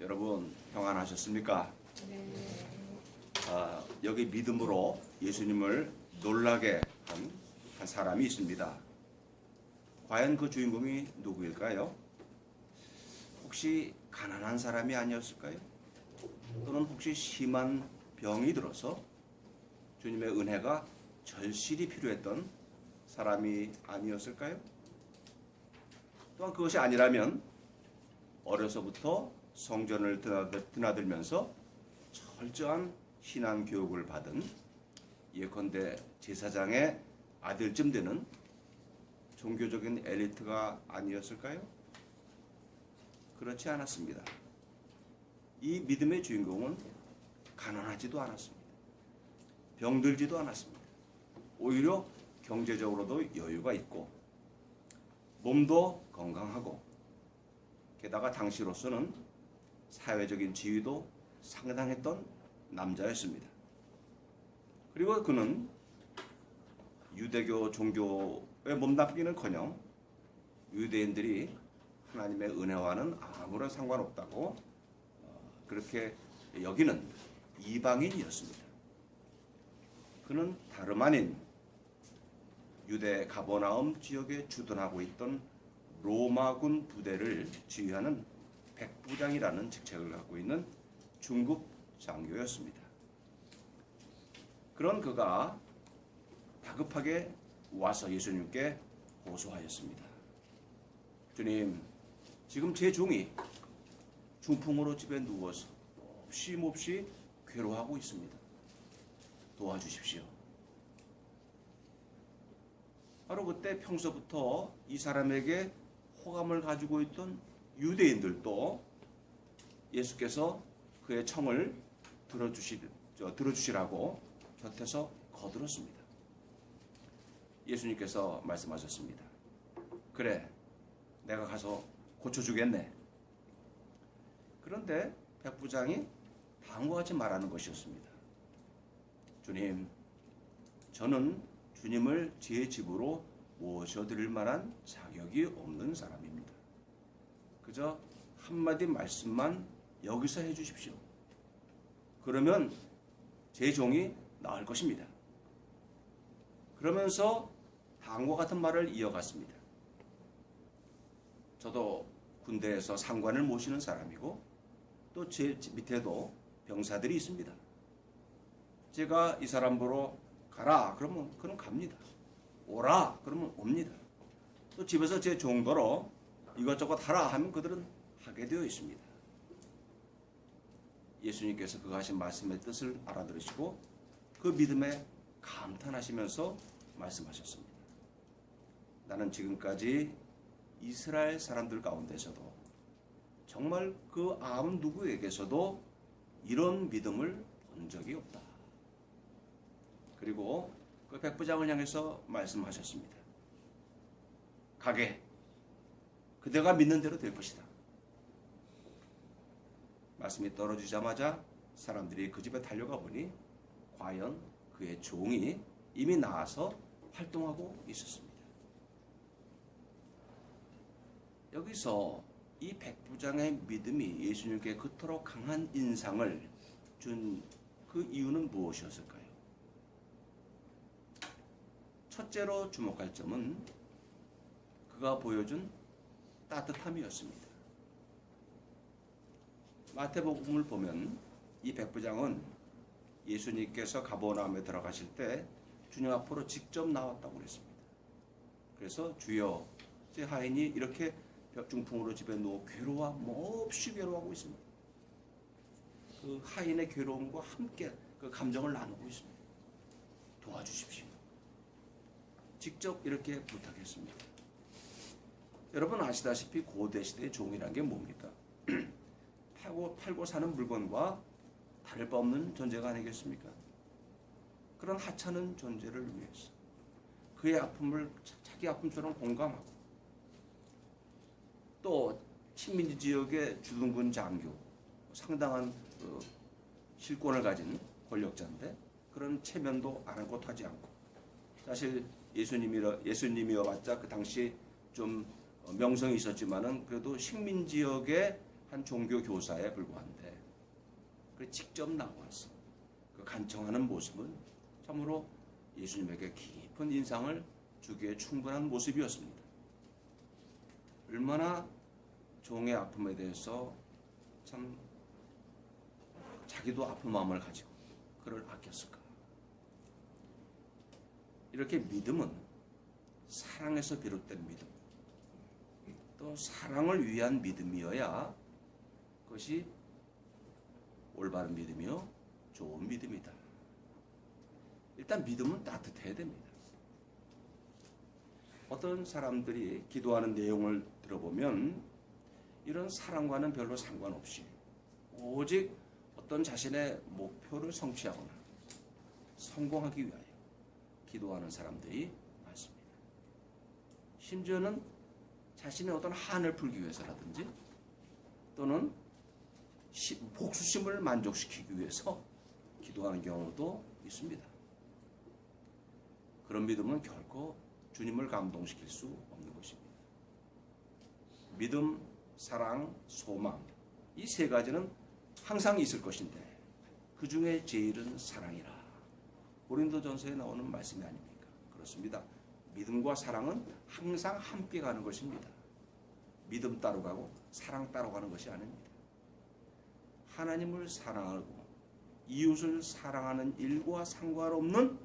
여러분 평안하셨습니까? 네. 여기 믿음으로 예수님을 놀라게 한 사람이 있습니다. 과연 그 주인공이 누구일까요? 혹시 가난한 사람이 아니었을까요? 또는 혹시 심한 병이 들어서 주님의 은혜가 절실히 필요했던 사람이 아니었을까요? 또한 그것이 아니라면 어려서부터 성전을 드나들면서 철저한 신앙 교육을 받은 예컨대 제사장의 아들쯤 되는 종교적인 엘리트가 아니었을까요? 그렇지 않았습니다. 이 믿음의 주인공은 가난하지도 않았습니다. 병들지도 않았습니다. 오히려 경제적으로도 여유가 있고 몸도 건강하고 게다가 당시로서는 사회적인 지위도 상당했던 남자였습니다. 그리고 그는 유대교 종교에 몸담기는커녕 유대인들이 하나님의 은혜와는 아무런 상관없다고 그렇게 여기는 이방인이었습니다. 그는 다름 아닌 유대 가버나움 지역에 주둔하고 있던 로마군 부대를 지휘하는 백부장이라는 직책을 갖고 있는 중급 장교였습니다. 그런 그가 다급하게 와서 예수님께 호소하였습니다. 주님, 지금 제 종이 중풍으로 집에 누워서 쉼없이 괴로워하고 있습니다. 도와주십시오. 바로 그때 평소부터 이 사람에게 호감을 가지고 있던 유대인들도 예수께서 그의 청을 들어주시라고 곁에서 거들었습니다. 예수님께서 말씀하셨습니다. 그래, 내가 가서 고쳐주겠네. 그런데 백부장이 다음과 같이 말하는 것이었습니다. 주님, 저는 주님을 제 집으로 모셔드릴 만한 자격이 없는 사람입니다. 그저 한마디 말씀만 여기서 해주십시오. 그러면 제 종이 나을 것입니다. 그러면서 다음과 같은 말을 이어갔습니다. 저도 군대에서 상관을 모시는 사람이고 또 제 밑에도 병사들이 있습니다. 제가 이 사람 보러 가라 그러면 그는 갑니다. 오라 그러면 옵니다. 또 집에서 제 종도로 이것저것 하라 하면 그들은 하게 되어 있습니다. 예수님께서 그 하신 말씀의 뜻을 알아들으시고 그 믿음에 감탄하시면서 말씀하셨습니다. 나는 지금까지 이스라엘 사람들 가운데서도 정말 그 아무 누구에게서도 이런 믿음을 본 적이 없다. 그리고 그 백부장을 향해서 말씀하셨습니다. 가게, 그대가 믿는 대로 될 것이다. 말씀이 떨어지자마자 사람들이 그 집에 달려가 보니 과연 그의 종이 이미 나와서 활동하고 있었습니다. 여기서 이 백부장의 믿음이 예수님께 그토록 강한 인상을 준 그 이유는 무엇이었을까요? 첫째로 주목할 점은 그가 보여준 따뜻함이었습니다. 마태복음을 보면 이 백부장은 예수님께서 가버나움에 들어가실 때 주님 앞으로 직접 나왔다고 그랬습니다. 그래서 주여, 제 하인이 이렇게 중풍으로 집에 누워 몹시 괴로워하고 있습니다. 그 하인의 괴로움과 함께 그 감정을 나누고 있습니다. 도와주십시오. 직접 이렇게 부탁했습니다. 여러분 아시다시피 고대시대의 종이란 게 뭡니까? 팔고 사는 물건과 다를 바 없는 존재가 아니겠습니까? 그런 하찮은 존재를 위해서 그의 아픔을 자기 아픔처럼 공감하고 또 식민지 지역의 주둔군 장교, 상당한 실권을 가진 권력자인데 그런 체면도 아랑곳하지 않고 사실 예수님이어봤자 그 당시 좀 명성이 있었지만은 그래도 식민 지역의 한 종교 교사에 불과한데 그 직접 나와서 그 간청하는 모습은 참으로 예수님에게 깊은 인상을 주기에 충분한 모습이었습니다. 얼마나 종의 아픔에 대해서 참 자기도 아픈 마음을 가지고 그를 아꼈을까. 이렇게 믿음은 사랑에서 비롯된 믿음, 또 사랑을 위한 믿음이어야 그것이 올바른 믿음이요 좋은 믿음이다. 일단 믿음은 따뜻해야 됩니다. 어떤 사람들이 기도하는 내용을 들어보면 이런 사랑과는 별로 상관없이 오직 어떤 자신의 목표를 성취하거나 성공하기 위하여 기도하는 사람들이 많습니다. 심지어는 자신의 어떤 한을 풀기 위해서라든지 또는 복수심을 만족시키기 위해서 기도하는 경우도 있습니다. 그런 믿음은 결코 주님을 감동시킬 수 없는 것입니다. 믿음, 사랑, 소망, 이 세 가지는 항상 있을 것인데 그 중에 제일은 사랑이라. 고린도전서에 나오는 말씀이 아닙니까? 그렇습니다. 믿음과 사랑은 항상 함께 가는 것입니다. 믿음 따로 가고 사랑 따로 가는 것이 아닙니다. 하나님을 사랑하고 이웃을 사랑하는 일과 상관없는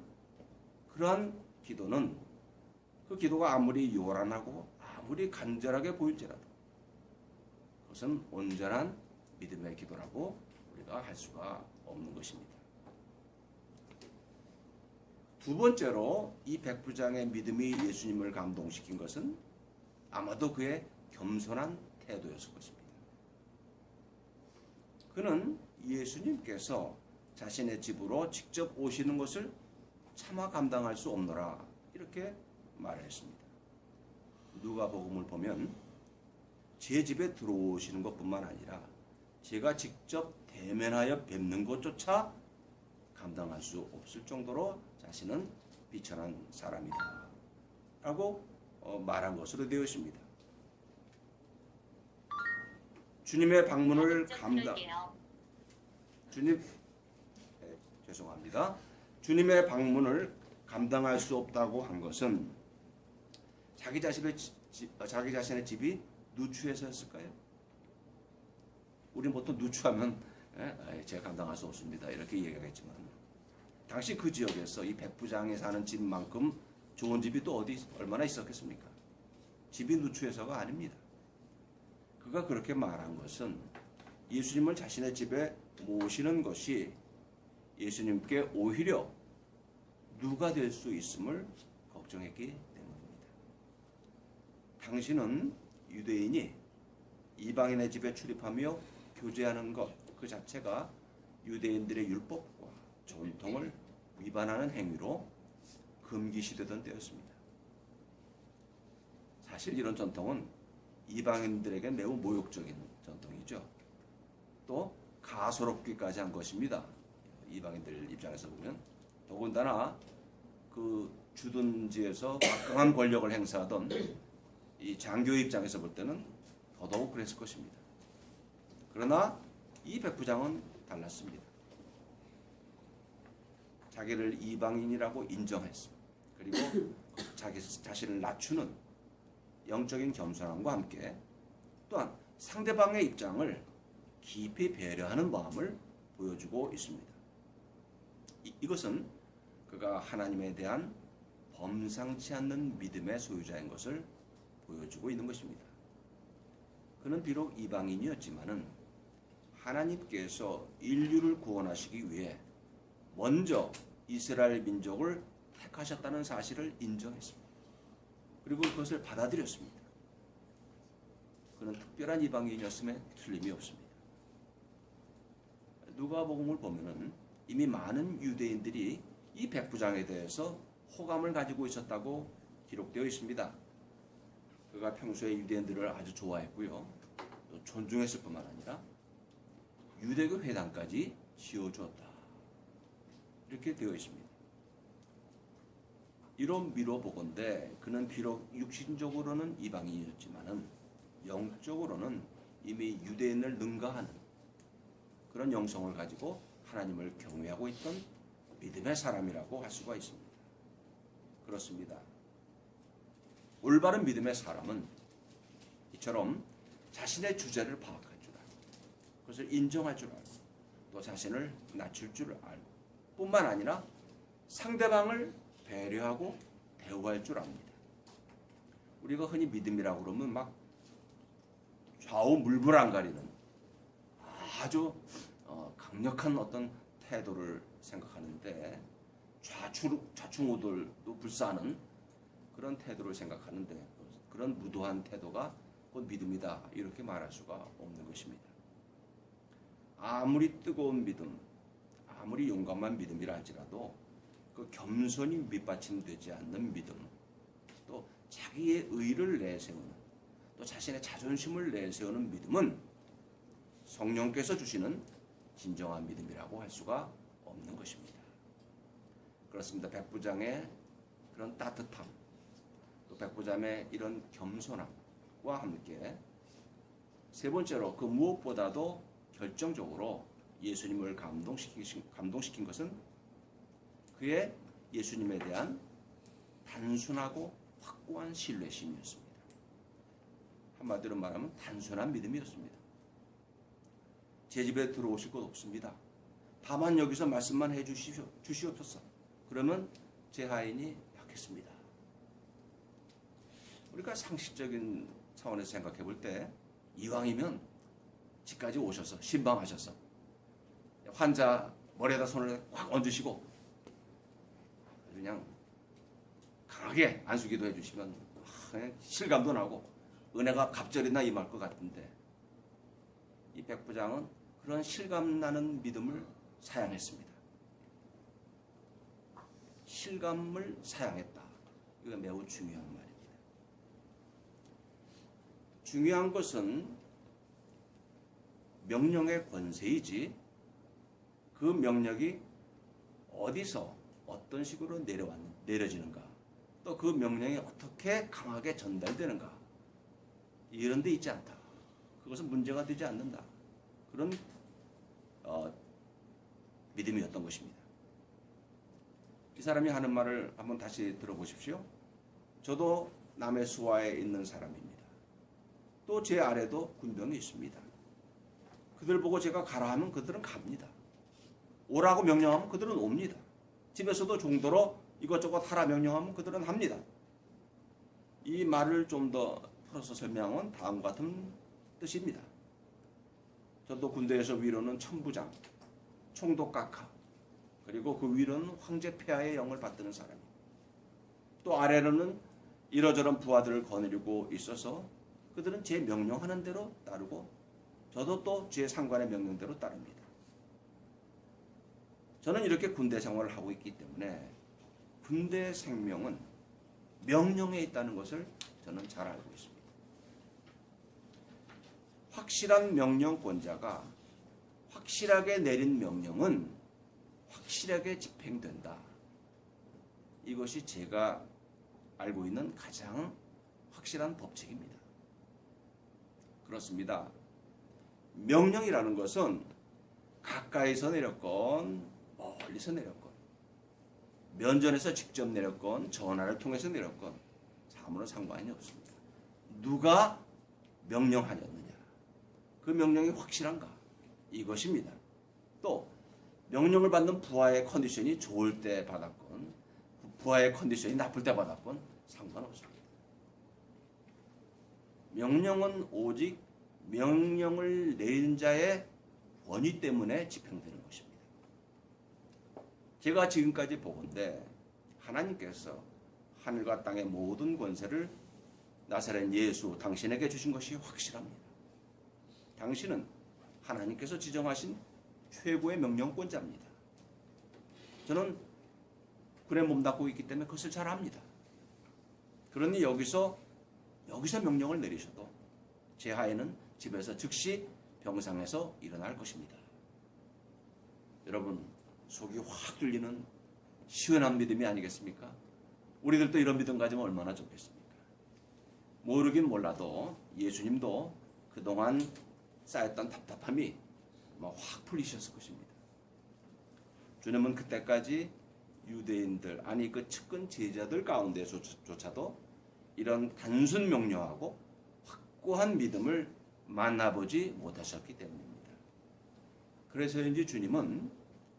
그러한 기도는 그 기도가 아무리 요란하고 아무리 간절하게 보일지라도 그것은 온전한 믿음의 기도라고 우리가 할 수가 없는 것입니다. 두 번째로 이 백부장의 믿음이 예수님을 감동시킨 것은 아마도 그의 겸손한 태도였을 것입니다. 그는 예수님께서 자신의 집으로 직접 오시는 것을 차마 감당할 수 없노라 이렇게 말했습니다. 누가복음을 보면 제 집에 들어오시는 것뿐만 아니라 제가 직접 대면하여 뵙는 것조차 감당할 수 없을 정도로 자신은 비천한 사람이다 라고 말한 것으로 되어 있습니다. 주님의 방문을 죄송합니다. 주님의 방문을 감당할 수 없다고 한 것은 자기 자신의 집이 누추해서였을까요? 우리는 보통 누추하면 제가 감당할 수 없습니다 이렇게 얘기하겠지만 당시 그 지역에서 이 백부장이 사는 집만큼 좋은 집이 또 얼마나 있었겠습니까? 집이 누추해서가 아닙니다. 그가 그렇게 말한 것은 예수님을 자신의 집에 모시는 것이 예수님께 오히려 누가 될 수 있음을 걱정했기 때문입니다. 당신은 유대인이 이방인의 집에 출입하며 교제하는 것 그 자체가 유대인들의 율법과 전통을 위반하는 행위로 금기시되던 때였습니다. 사실 이런 전통은 이방인들에게 매우 모욕적인 전통이죠. 또 가소롭기까지 한 것입니다. 이방인들 입장에서 보면 더군다나 그 주둔지에서 막강한 권력을 행사하던 이 장교의 입장에서 볼 때는 더더욱 그랬을 것입니다. 그러나 이 백부장은 달랐습니다. 자기를 이방인이라고 인정했습니다. 그리고 자기 자신을 낮추는 영적인 겸손함과 함께 또한 상대방의 입장을 깊이 배려하는 마음을 보여주고 있습니다. 이것은 그가 하나님에 대한 범상치 않는 믿음의 소유자인 것을 보여주고 있는 것입니다. 그는 비록 이방인이었지만은 하나님께서 인류를 구원하시기 위해 먼저 이스라엘 민족을 택하셨다는 사실을 인정했습니다. 그리고 그것을 받아들였습니다. 그는 특별한 이방인이었음에 틀림이 없습니다. 누가복음을 보면은 이미 많은 유대인들이 이 백부장에 대해서 호감을 가지고 있었다고 기록되어 있습니다. 그가 평소에 유대인들을 아주 좋아했고요. 또 존중했을 뿐만 아니라 유대교 회당까지 지어주었다. 이렇게 되어 있습니다. 이런 미뤄보건대 그는 비록 육신적으로는 이방인이었지만은 영적으로는 이미 유대인을 능가하는 그런 영성을 가지고 하나님을 경외하고 있던 믿음의 사람이라고 할 수가 있습니다. 그렇습니다. 올바른 믿음의 사람은 이처럼 자신의 주제를 파악할 줄 알고 그것을 인정할 줄 알고 또 자신을 낮출 줄 알고 뿐만 아니라 상대방을 배려하고 대우할 줄 압니다. 우리가 흔히 믿음이라고 그러면 막 좌우 물불 안 가리는 아주 강력한 어떤 태도를 생각하는데 좌충우돌도 불사하는 그런 태도를 생각하는데 그런 무도한 태도가 곧 믿음이다 이렇게 말할 수가 없는 것입니다. 아무리 뜨거운 믿음, 아무리 용감한 믿음이라 할지라도 그 겸손이 밑받침되지 않는 믿음, 또 자기의 의를 내세우는, 또 자신의 자존심을 내세우는 믿음은 성령께서 주시는 진정한 믿음이라고 할 수가 없는 것입니다. 그렇습니다. 백부장의 그런 따뜻함, 또 백부장의 이런 겸손함과 함께 세 번째로 그 무엇보다도 결정적으로 예수님을 감동시킨 것은 그의 예수님에 대한 단순하고 확고한 신뢰심이었습니다. 한마디로 말하면 단순한 믿음이었습니다. 제 집에 들어오실 것 없습니다. 다만 여기서 말씀만 해 주시옵소서. 그러면 제 하인이 약했습니다. 우리가 상식적인 차원에서 생각해 볼 때 이왕이면 집까지 오셔서 신방하셔서 환자 머리에다 손을 꽉 얹으시고 그냥 강하게 안수기도 해주시면 실감도 나고 은혜가 갑절이나 임할 것 같은데 이 백부장은 그런 실감나는 믿음을 사양했습니다. 실감을 사양했다. 이거 매우 중요한 말입니다. 중요한 것은 명령의 권세이지 그 명령이 어디서 어떤 식으로 내려지는가 또 그 명령이 어떻게 강하게 전달되는가 이런 데 있지 않다. 그것은 문제가 되지 않는다. 그런 믿음이었던 것입니다. 이 사람이 하는 말을 한번 다시 들어보십시오. 저도 남의 수하에 있는 사람입니다. 또 제 아래도 군병이 있습니다. 그들 보고 제가 가라 하면 그들은 갑니다. 오라고 명령하면 그들은 옵니다. 집에서도 종도로 이것저것 하라 명령하면 그들은 합니다. 이 말을 좀 더 풀어서 설명하면 다음과 같은 뜻입니다. 저도 군대에서 위로는 천부장, 총독 각하, 그리고 그 위로는 황제 폐하의 영을 받드는 사람입니다. 또 아래로는 이러저런 부하들을 거느리고 있어서 그들은 제 명령하는 대로 따르고 저도 또 제 상관의 명령대로 따릅니다. 저는 이렇게 군대 생활을 하고 있기 때문에 군대 생명은 명령에 있다는 것을 저는 잘 알고 있습니다. 확실한 명령권자가 확실하게 내린 명령은 확실하게 집행된다. 이것이 제가 알고 있는 가장 확실한 법칙입니다. 그렇습니다. 명령이라는 것은 가까이서 내렸건 멀리서 내렸건 면전에서 직접 내렸건 전화를 통해서 내렸건 아무런 상관이 없습니다. 누가 명령하였느냐, 그 명령이 확실한가, 이것입니다. 또 명령을 받는 부하의 컨디션이 좋을 때 받았건 부하의 컨디션이 나쁠 때 받았건 상관없습니다. 명령은 오직 명령을 내린 자의 권위 때문에 집행되는 것입니다. 제가 지금까지 보건대 하나님께서 하늘과 땅의 모든 권세를 나사렛 예수 당신에게 주신 것이 확실합니다. 당신은 하나님께서 지정하신 최고의 명령권자입니다. 저는 군에 몸담고 있기 때문에 그것을 잘 압니다. 그러니 여기서 명령을 내리셔도 제 하에는 집에서 즉시 병상에서 일어날 것입니다. 여러분, 속이 확 뚫리는 시원한 믿음이 아니겠습니까? 우리들도 이런 믿음 가지면 얼마나 좋겠습니까? 모르긴 몰라도 예수님도 그동안 쌓였던 답답함이 확 풀리셨을 것입니다. 주님은 그때까지 유대인들, 아니 그 측근 제자들 가운데조차도 이런 단순 명료하고 확고한 믿음을 만나보지 못하셨기 때문입니다. 그래서인지 주님은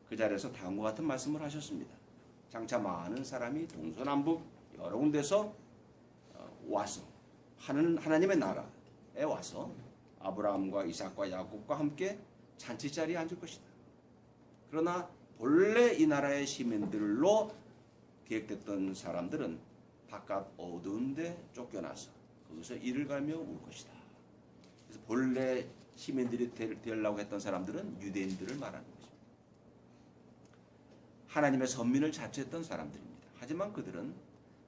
그 자리에서 다음과 같은 말씀을 하셨습니다. 장차 많은 사람이 동서남북 여러 군데서 와서 하나님의 나라에 와서 아브라함과 이삭과 야곱과 함께 잔치자리에 앉을 것이다. 그러나 본래 이 나라의 시민들로 계획됐던 사람들은 바깥 어두운 데 쫓겨나서 거기서 이를 갈며 울 것이다. 그래서 본래 시민들이 되려고 했던 사람들은 유대인들을 말하는 것입니다. 하나님의 선민을 자처했던 사람들입니다. 하지만 그들은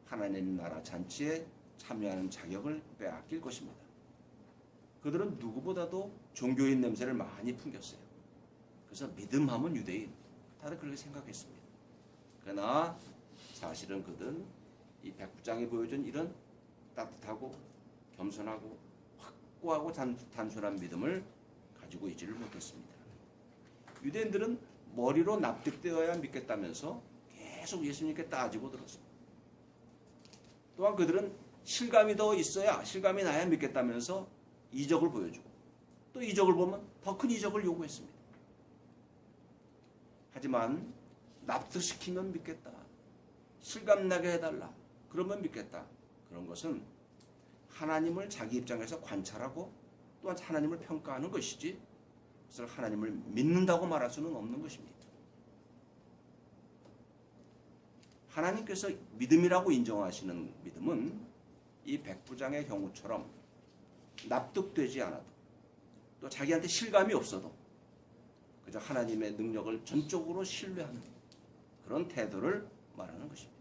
하나님 나라 잔치에 참여하는 자격을 빼앗길 것입니다. 그들은 누구보다도 종교인 냄새를 많이 풍겼어요. 그래서 믿음하면 유대인, 다들 그렇게 생각했습니다. 그러나 사실은 그들은 이 백부장이 보여준 이런 따뜻하고 겸손하고 확고하고 단순한 믿음을 가지고 있지를 못했습니다. 유대인들은 머리로 납득되어야 믿겠다면서 계속 예수님께 따지고 들었습니다. 또한 그들은 실감이 더 있어야, 실감이 나야 믿겠다면서 이적을 보여주고 또 이적을 보면 더 큰 이적을 요구했습니다. 하지만 납득시키면 믿겠다, 실감나게 해달라, 그러면 믿겠다, 그런 것은 하나님을 자기 입장에서 관찰하고 또한 하나님을 평가하는 것이지 그것을 하나님을 믿는다고 말할 수는 없는 것입니다. 하나님께서 믿음이라고 인정하시는 믿음은 이 백부장의 경우처럼 납득되지 않아도 또 자기한테 실감이 없어도 그저 하나님의 능력을 전적으로 신뢰하는 그런 태도를 말하는 것입니다.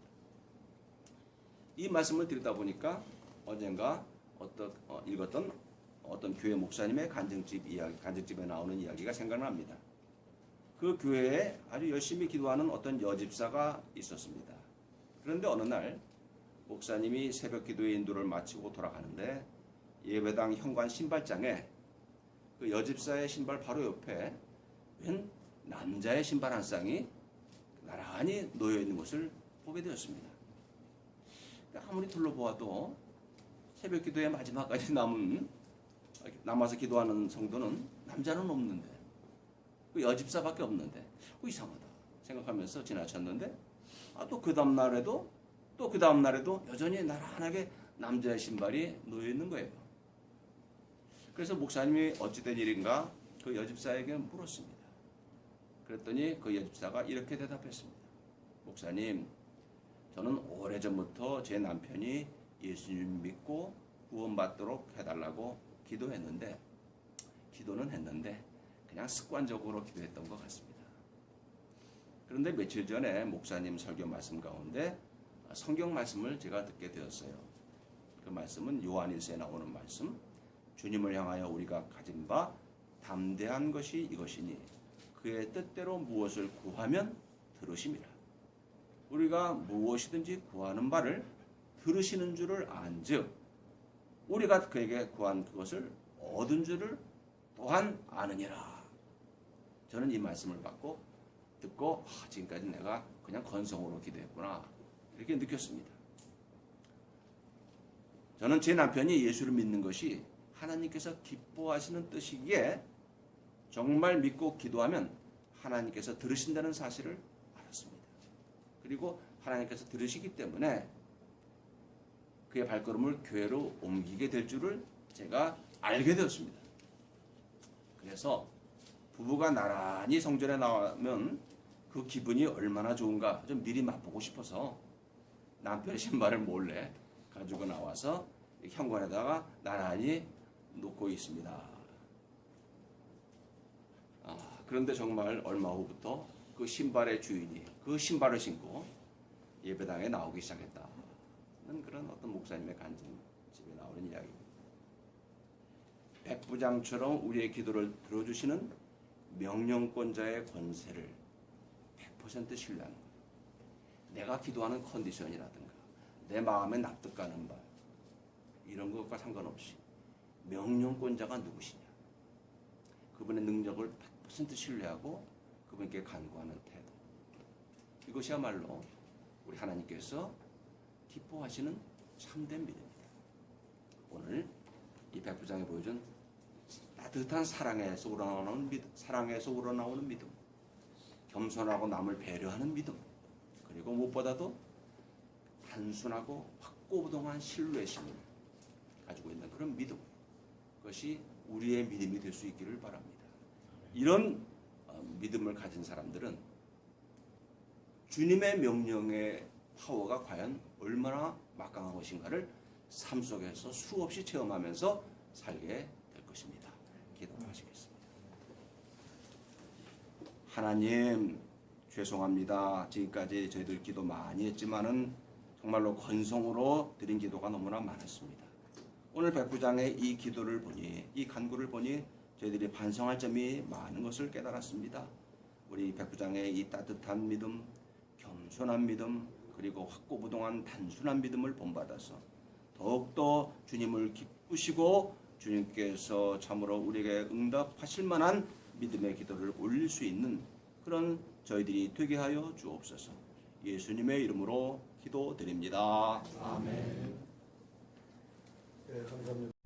이 말씀을 드리다 보니까 언젠가 읽었던 어떤 교회 목사님의 간증집에 나오는 이야기가 생각납니다. 그 교회에 아주 열심히 기도하는 어떤 여집사가 있었습니다. 그런데 어느 날 목사님이 새벽 기도의 인도를 마치고 돌아가는데 예배당 현관 신발장에 그 여집사의 신발 바로 옆에 웬 남자의 신발 한 쌍이 나란히 놓여 있는 것을 보게 되었습니다. 아무리 둘러보아도 새벽 기도의 마지막까지 남아서 기도하는 성도는 남자는 없는데 그 여집사밖에 없는데 이상하다 생각하면서 지나쳤는데 또 그 다음 날에도 여전히 나란하게 남자의 신발이 놓여 있는 거예요. 그래서 목사님이 어찌된 일인가 그 여집사에게 물었습니다. 그랬더니 그 여집사가 이렇게 대답했습니다. 목사님, 저는 오래전부터 제 남편이 예수님 믿고 구원받도록 해달라고 기도는 했는데 그냥 습관적으로 기도했던 것 같습니다. 그런데 며칠 전에 목사님 설교 말씀 가운데 성경 말씀을 제가 듣게 되었어요. 그 말씀은 요한일서에 나오는 말씀, 주님을 향하여 우리가 가진 바 담대한 것이 이것이니 그의 뜻대로 무엇을 구하면 들으심이라. 우리가 무엇이든지 구하는 바를 들으시는 줄을 안즉 우리가 그에게 구한 그것을 얻은 줄을 또한 아느니라. 저는 이 말씀을 듣고 지금까지 내가 그냥 건성으로 기도했구나 이렇게 느꼈습니다. 저는 제 남편이 예수를 믿는 것이 하나님께서 기뻐하시는 뜻이기에 정말 믿고 기도하면 하나님께서 들으신다는 사실을 알았습니다. 그리고 하나님께서 들으시기 때문에 그의 발걸음을 교회로 옮기게 될 줄을 제가 알게 되었습니다. 그래서 부부가 나란히 성전에 나오면 그 기분이 얼마나 좋은가 좀 미리 맛보고 싶어서 남편의 신발을 몰래 가지고 나와서 현관에다가 나란히 놓고 있습니다. 그런데 정말 얼마 후부터 그 신발의 주인이 그 신발을 신고 예배당에 나오기 시작했다는 그런 어떤 목사님의 간증집에 나오는 이야기입니다. 백부장처럼 우리의 기도를 들어주시는 명령권자의 권세를 100% 신뢰하는 거예요. 내가 기도하는 컨디션이라든가 내 마음에 납득가는 바 이런 것과 상관없이 명령권자가 누구시냐, 그분의 능력을 100% 신뢰하고 그분께 간구하는 태도. 이것이야말로 우리 하나님께서 기뻐하시는 참된 믿음입니다. 오늘 이 백부장이 보여준 따뜻한 사랑에서 우러나오는 믿음, 겸손하고 남을 배려하는 믿음, 그리고 무엇보다도 단순하고 확고부동한 신뢰심을 가지고 있는 그런 믿음, 그것이 우리의 믿음이 될 수 있기를 바랍니다. 이런 믿음을 가진 사람들은 주님의 명령의 파워가 과연 얼마나 막강한 것인가를 삶 속에서 수없이 체험하면서 살게 될 것입니다. 기도하시겠습니다. 하나님, 죄송합니다. 지금까지 저희들 기도 많이 했지만은 정말로 건성으로 드린 기도가 너무나 많았습니다. 오늘 백부장의 이 기도를 보니, 이 간구를 보니 저희들이 반성할 점이 많은 것을 깨달았습니다. 우리 백부장의 이 따뜻한 믿음, 겸손한 믿음, 그리고 확고부동한 단순한 믿음을 본받아서 더욱더 주님을 기쁘시고 주님께서 참으로 우리에게 응답하실 만한 믿음의 기도를 올릴 수 있는 그런 저희들이 되게 하여 주옵소서. 예수님의 이름으로 기도드립니다. 아멘. 네, 감사합니다.